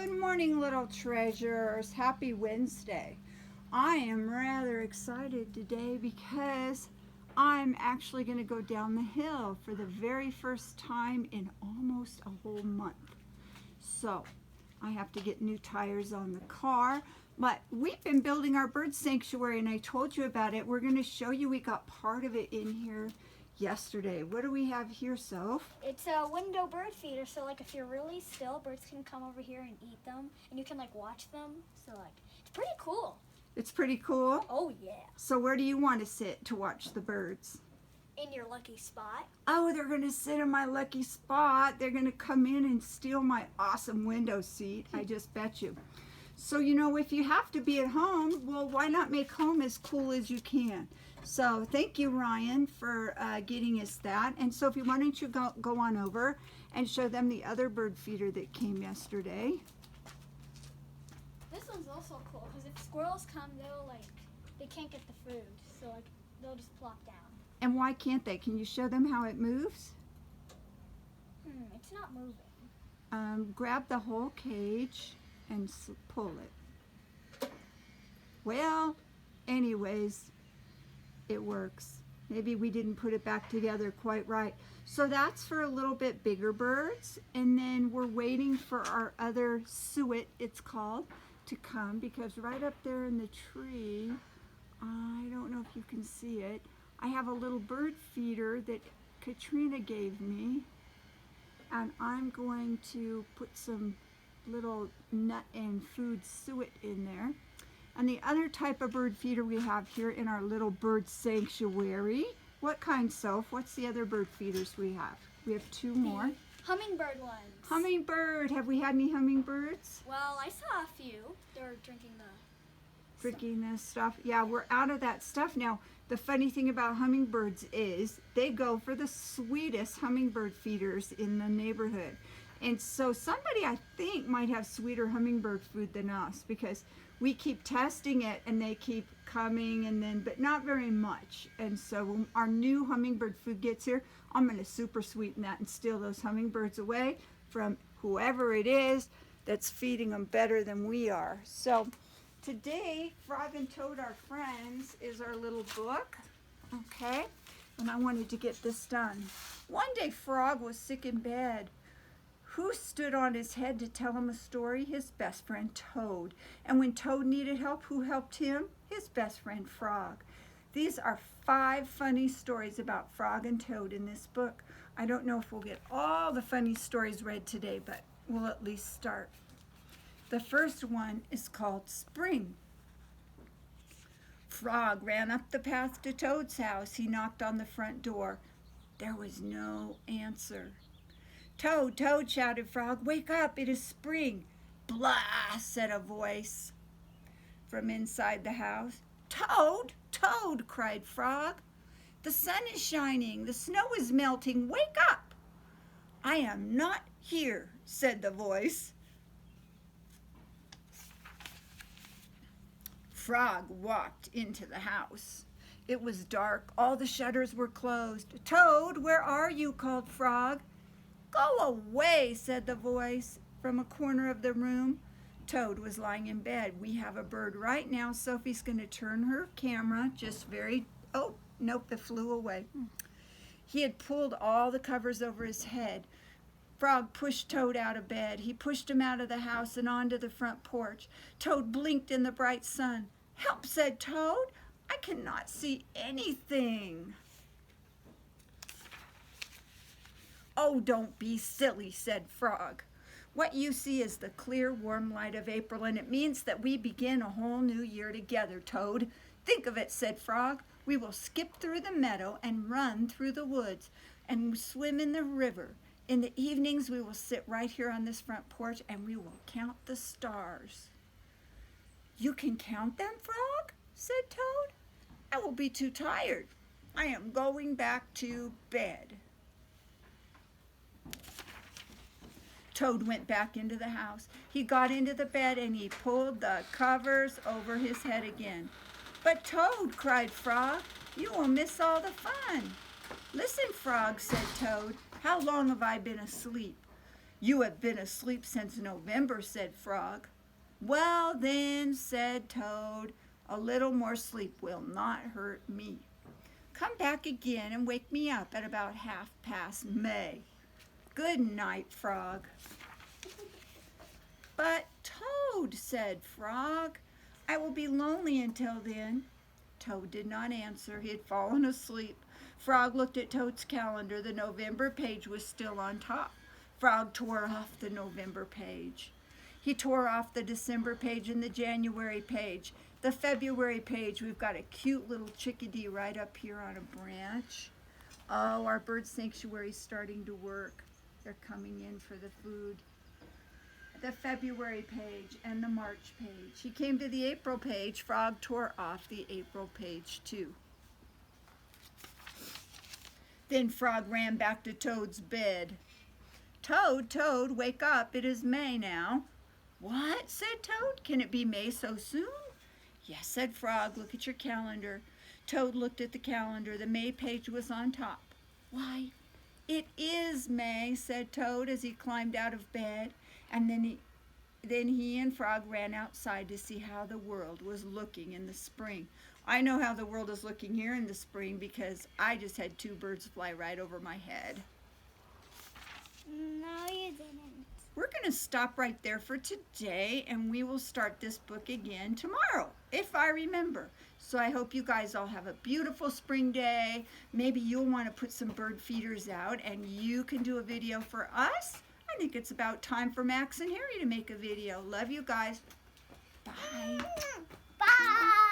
Good morning, little treasures. Happy Wednesday. I am rather excited today because I'm actually going to go down the hill for the very first time in almost a whole month. So I have to get new tires on the car, but we've been building our bird sanctuary and I told you about it. We're going to show you, we got part of it in here yesterday. What do we have here, Soph? It's a window bird feeder, so like if you're really still, birds can come over here and eat them, and you can like watch them. So like it's pretty cool. It's pretty cool. Oh yeah. So where do you want to sit to watch the birds? In your lucky spot. Oh, they're going to sit in my lucky spot. They're going to come in and steal my awesome window seat. I just bet you. So, you know, if you have to be at home, well, why not make home as cool as you can? So thank you, Ryan, for getting us that. And Sophie, why don't you go on over and show them the other bird feeder that came yesterday. This one's also cool because if squirrels come, they can't get the food, so like they'll just plop down. And why can't they? Can you show them how it moves? It's not moving. Grab the whole cage and pull it. Well, anyways, it works. Maybe we didn't put it back together quite right. So that's for a little bit bigger birds, and then we're waiting for our other suet, it's called, to come, because right up there in the tree, I don't know if you can see it, I have a little bird feeder that Katrina gave me, and I'm going to put some little nut and food suet in there. And the other type of bird feeder we have here in our little bird sanctuary. What kind, Soph? What's the other bird feeders we have? We have two more. Hummingbird ones. Hummingbird. Have we had any hummingbirds? Well, I saw a few. They were drinking this stuff. Yeah, we're out of that stuff now. The funny thing about hummingbirds is they go for the sweetest hummingbird feeders in the neighborhood. And so somebody, I think, might have sweeter hummingbird food than us, because we keep testing it and they keep coming, and then, but not very much. And so when our new hummingbird food gets here, I'm going to super sweeten that and steal those hummingbirds away from whoever it is that's feeding them better than we are. So today, Frog and Toad Are Friends is our little book, okay? And I wanted to get this done. One day Frog was sick in bed. Who stood on his head to tell him a story? His best friend Toad. And when Toad needed help, who helped him? His best friend Frog. These are 5 funny stories about Frog and Toad in this book. I don't know if we'll get all the funny stories read today, but we'll at least start. The first one is called Spring. Frog ran up the path to Toad's house. He knocked on the front door. There was no answer. Toad, Toad, shouted Frog, wake up, it is spring. Blah, said a voice from inside the house. Toad, Toad, cried Frog. The sun is shining, the snow is melting, wake up. I am not here, said the voice. Frog walked into the house. It was dark, all the shutters were closed. Toad, where are you? Called Frog. Go away, said the voice from a corner of the room. Toad was lying in bed. We have a bird right now. Sophie's going to turn her camera oh, nope, it flew away. He had pulled all the covers over his head. Frog pushed Toad out of bed. He pushed him out of the house and onto the front porch. Toad blinked in the bright sun. Help, said Toad. I cannot see anything. Oh, don't be silly, said Frog. What you see is the clear, warm light of April, and it means that we begin a whole new year together, Toad. Think of it, said Frog. We will skip through the meadow and run through the woods and swim in the river. In the evenings, we will sit right here on this front porch and we will count the stars. You can count them, Frog? Said Toad. I will be too tired. I am going back to bed. Toad went back into the house. He got into the bed and he pulled the covers over his head again. But Toad, cried Frog, you will miss all the fun. Listen, Frog, said Toad, how long have I been asleep? You have been asleep since November, said Frog. Well then, said Toad, a little more sleep will not hurt me. Come back again and wake me up at about 1/2 May. Good night, Frog. But Toad, said Frog, I will be lonely until then. Toad did not answer. He had fallen asleep. Frog looked at Toad's calendar. The November page was still on top. Frog tore off the November page. He tore off the December page and the January page. The February page, we've got a cute little chickadee right up here on a branch. Oh, our bird sanctuary's starting to work. They're coming in for the food. The February page and the March page. He came to the April page. Frog tore off the April page too. Then Frog ran back to Toad's bed. Toad, Toad, wake up. It is May now. What? Said Toad. Can it be May so soon? Yes, said Frog. Look at your calendar. Toad looked at the calendar. The May page was on top. Why, it is May, said Toad as he climbed out of bed. And then he and Frog ran outside to see how the world was looking in the spring. I know how the world is looking here in the spring because I just had 2 birds fly right over my head. No, you didn't. We're going to stop right there for today, and we will start this book again tomorrow, if I remember. So I hope you guys all have a beautiful spring day. Maybe you'll want to put some bird feeders out, and you can do a video for us. I think it's about time for Max and Harry to make a video. Love you guys. Bye. Bye.